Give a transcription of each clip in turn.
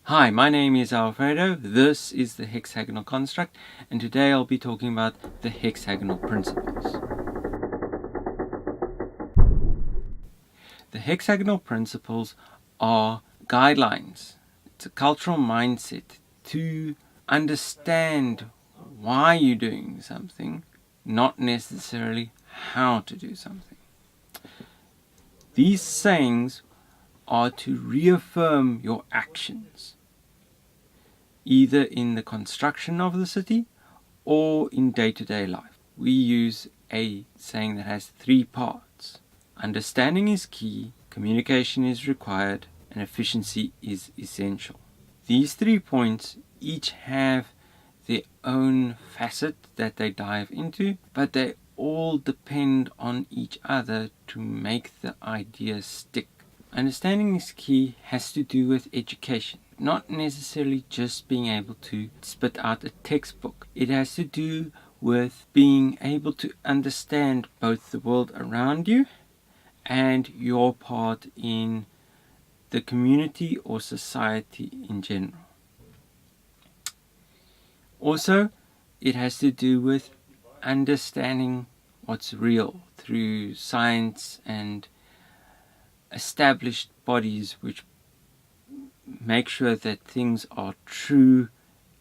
Hi, my name is Alfredo, this is the Hexagonal Construct, and today I'll be talking about the Hexagonal Principles. The Hexagonal Principles are guidelines. It's a cultural mindset to understand why you're doing something, not necessarily how to do something. These sayings are to reaffirm your actions, either in the construction of the city or in day-to-day life. We use a saying that has three parts. Understanding is key, communication is required, and efficiency is essential. These 3 points each have their own facet that they dive into, but they all depend on each other to make the idea stick. Understanding is key has to do with education, not necessarily just being able to spit out a textbook. It has to do with being able to understand both the world around you and your part in the community or society in general. Also, it has to do with understanding what's real through science and established bodies which make sure that things are true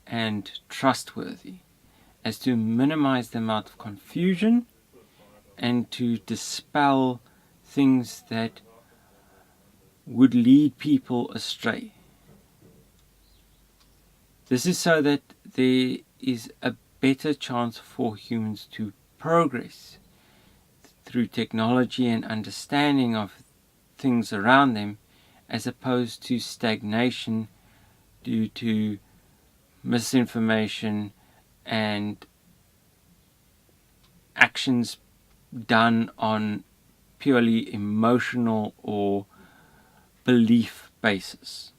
and trustworthy, as to minimize the amount of confusion and to dispel things that would lead people astray. This is so that there is a better chance for humans to progress through technology and understanding of things around them, as opposed to stagnation due to misinformation and actions done on purely emotional or belief basis.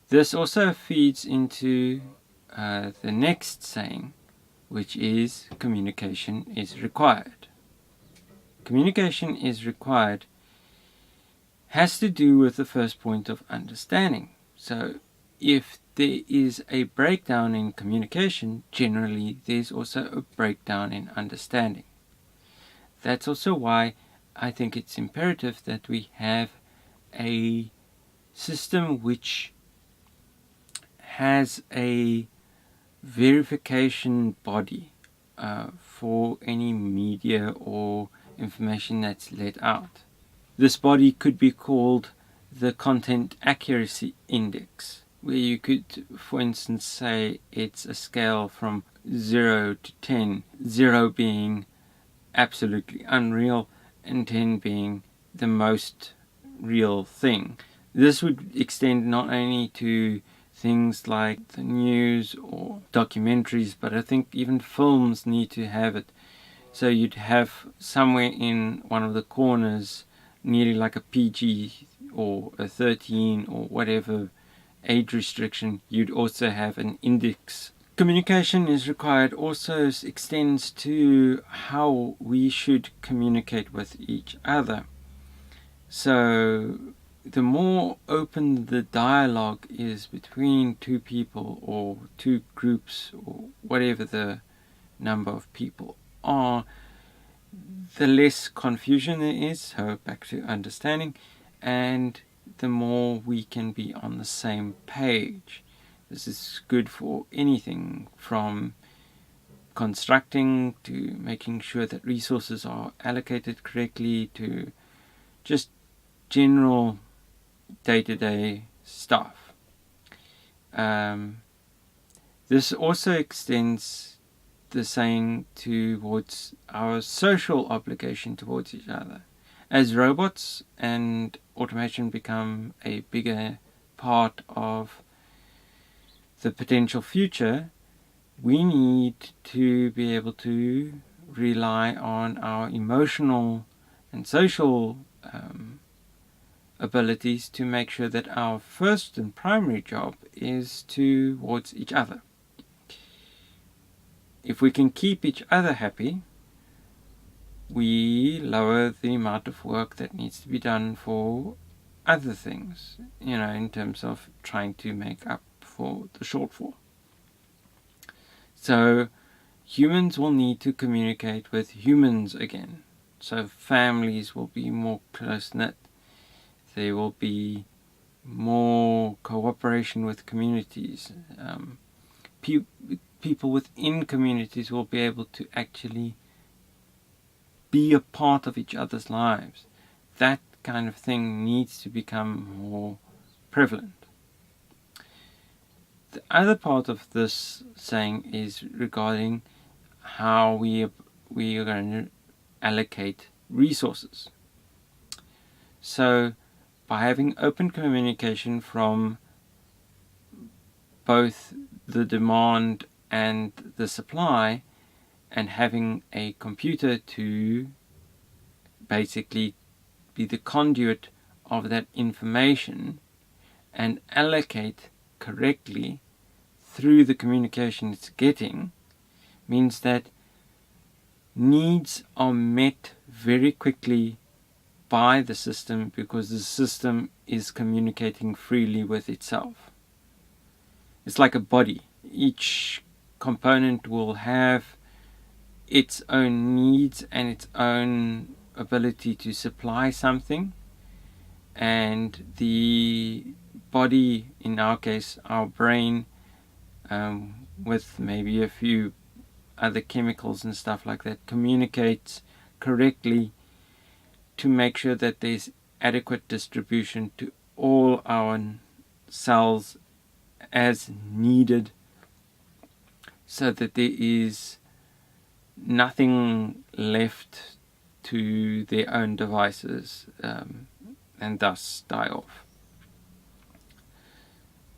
This also feeds into the next saying, which is communication is required. Communication is required has to do with the first point of understanding. So if there is a breakdown in communication, generally there's also a breakdown in understanding. That's also why I think it's imperative that we have a system which has a verification body for any media or information that's let out. This body could be called the Content Accuracy Index, where you could, for instance, say it's a scale from 0 to 10, 0 being absolutely unreal and 10 being the most real thing. This would extend not only to things like the news or documentaries, but I think even films need to have it. So you'd have somewhere in one of the corners nearly like a PG or a 13 or whatever age restriction. You'd also have an index. Communication is required also extends to how we should communicate with each other. So the more open the dialogue is between two people or two groups or whatever the number of people are, the less confusion there is, so back to understanding, and the more we can be on the same page. This is good for anything from constructing to making sure that resources are allocated correctly to just general day-to-day stuff. This also extends the saying towards our social obligation towards each other. As robots and automation become a bigger part of the potential future, we need to be able to rely on our emotional and social abilities to make sure that our first and primary job is towards each other. If we can keep each other happy, we lower the amount of work that needs to be done for other things, in terms of trying to make up for the shortfall. So humans will need to communicate with humans again. So families will be more close-knit. There will be more cooperation with communities. People within communities will be able to actually be a part of each other's lives. That kind of thing needs to become more prevalent. The other part of this saying is regarding how we are going to allocate resources. So by having open communication from both the demand and the supply, and having a computer to basically be the conduit of that information and allocate correctly through the communication it's getting, means that needs are met very quickly by the system, because the system is communicating freely with itself. It's like a body. Each component will have its own needs and its own ability to supply something, and the body, in our case our brain, with maybe a few other chemicals and stuff like that, communicates correctly to make sure that there's adequate distribution to all our cells as needed, so that there is nothing left to their own devices, and thus die off.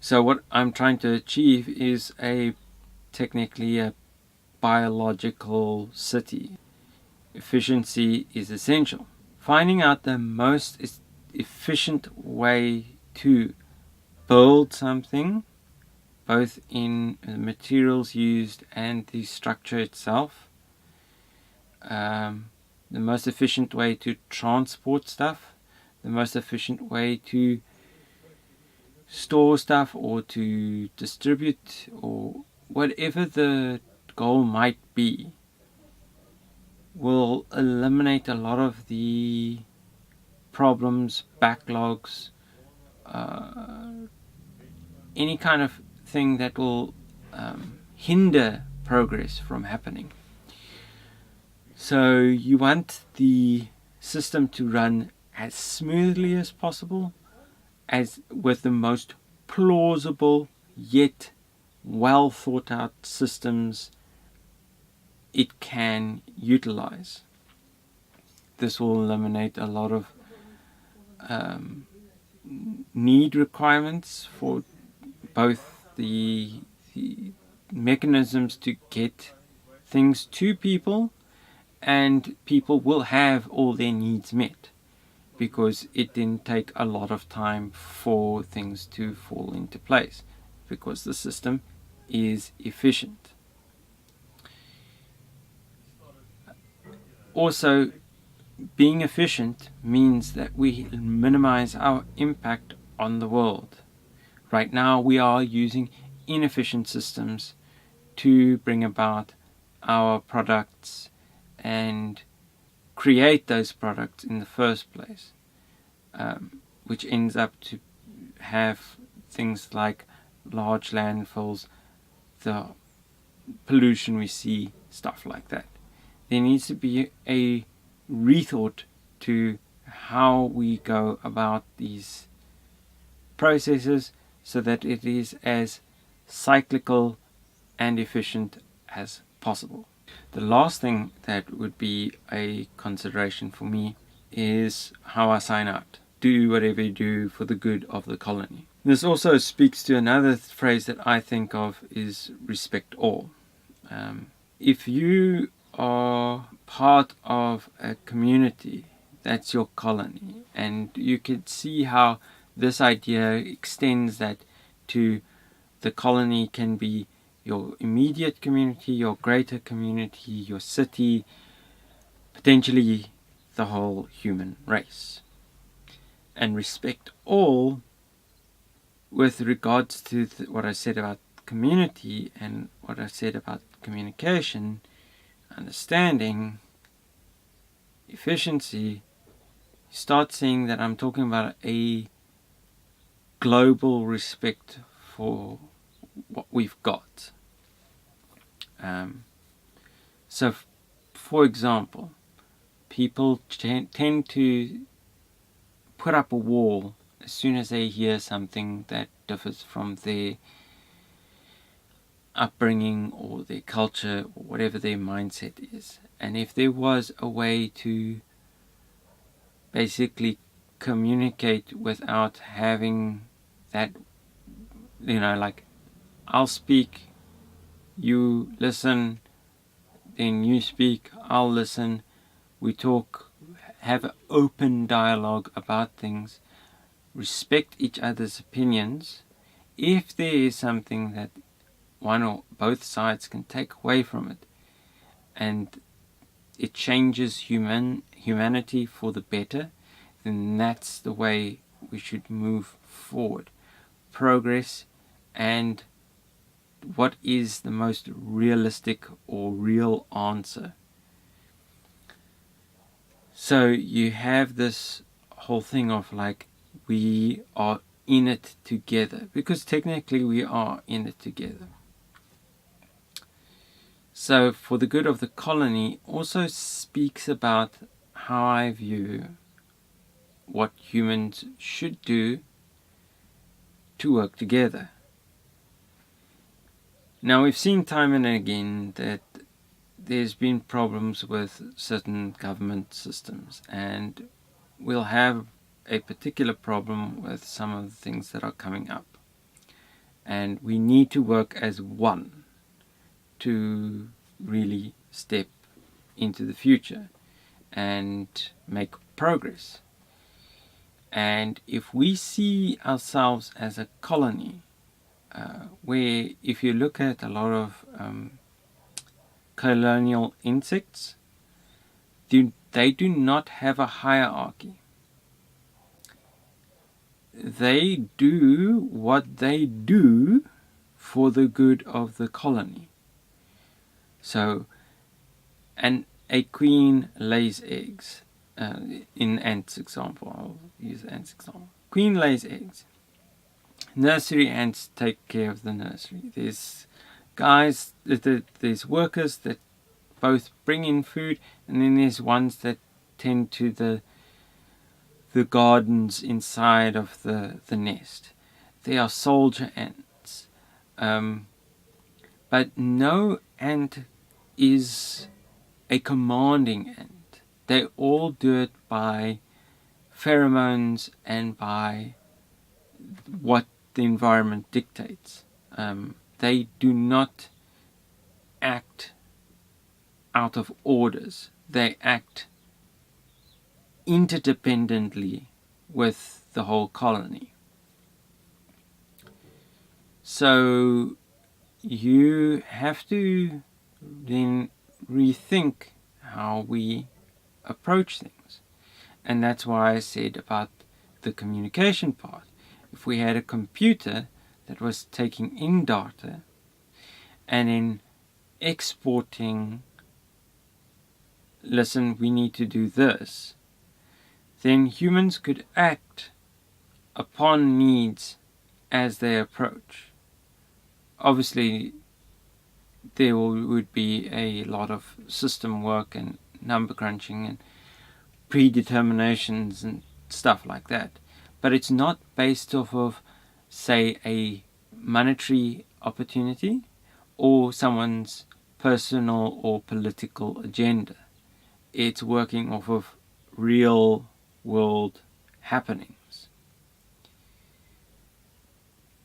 So what I'm trying to achieve is technically a biological city. Efficiency is essential. Finding out the most efficient way to build something, both in the materials used and the structure itself, the most efficient way to transport stuff, the most efficient way to store stuff or to distribute, or whatever the goal might be, will eliminate a lot of the problems, backlogs, any kind of thing that will hinder progress from happening. So you want the system to run as smoothly as possible, as with the most plausible yet well thought out systems it can utilize. This will eliminate a lot of need requirements for both the mechanisms to get things to people, and people will have all their needs met, because it didn't take a lot of time for things to fall into place, because the system is efficient. Also, being efficient means that we minimize our impact on the world. Right now we are using inefficient systems to bring about our products and create those products in the first place, which ends up to have things like large landfills, the pollution we see, stuff like that. There needs to be a rethought to how we go about these processes, so that it is as cyclical and efficient as possible. The last thing that would be a consideration for me is how I sign out. Do whatever you do for the good of the colony. This also speaks to another phrase that I think of, is respect all. If you are part of a community, that's your colony, and you could see how this idea extends that to the colony can be your immediate community, your greater community, your city, potentially the whole human race. And respect all with regards to what I said about community and what I said about communication, understanding, efficiency, you start seeing that I'm talking about a global respect for what we've got. So, for example, people tend to put up a wall as soon as they hear something that differs from their upbringing or their culture or whatever their mindset is. And if there was a way to basically communicate without having that, like, I'll speak, you listen, then you speak, I'll listen, we talk, have an open dialogue about things, respect each other's opinions. If there is something that one or both sides can take away from it, and it changes humanity for the better, then that's the way we should move forward. Progress and what is the most realistic or real answer. So you have this whole thing of like, we are in it together, because technically we are in it together. So for the good of the colony also speaks about how I view what humans should do to work together. Now, we've seen time and again that there's been problems with certain government systems, and we'll have a particular problem with some of the things that are coming up. And we need to work as one to really step into the future and make progress. And if we see ourselves as a colony, where if you look at a lot of colonial insects, they do not have a hierarchy. They do what they do for the good of the colony. So, a queen lays eggs. In ants example, I'll use ants example. Queen lays eggs. Nursery ants take care of the nursery. There's there's workers that both bring in food, and then there's ones that tend to the gardens inside of the nest. They are soldier ants. But no ant is a commanding ant. They all do it by pheromones and by what the environment dictates. They do not act out of orders. They act interdependently with the whole colony. So you have to then rethink how we approach things. And that's why I said about the communication part. If we had a computer that was taking in data and then exporting, listen, we need to do this, then humans could act upon needs as they approach. Obviously, there would be a lot of system work and number crunching and predeterminations and stuff like that. But it's not based off of, say, a monetary opportunity or someone's personal or political agenda. It's working off of real world happenings.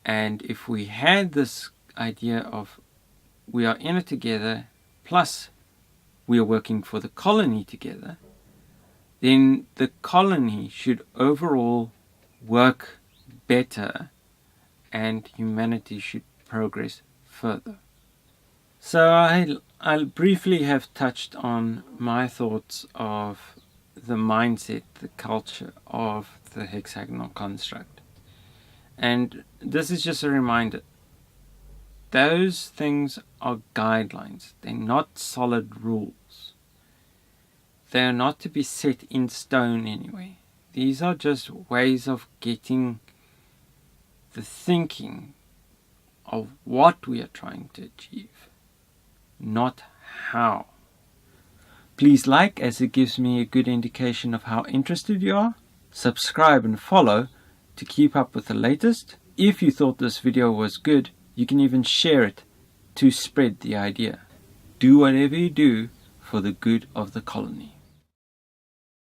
And if we had this idea of we are in it together, plus we are working for the colony together, then the colony should overall work better and humanity should progress further. So I'll briefly have touched on my thoughts of the mindset, the culture of the hexagonal construct. And this is just a reminder. Those things are guidelines. They're not solid rules. They are not to be set in stone anyway. These are just ways of getting the thinking of what we are trying to achieve, not how. Please like, as it gives me a good indication of how interested you are. Subscribe and follow to keep up with the latest. If you thought this video was good, you can even share it to spread the idea. Do whatever you do for the good of the colony.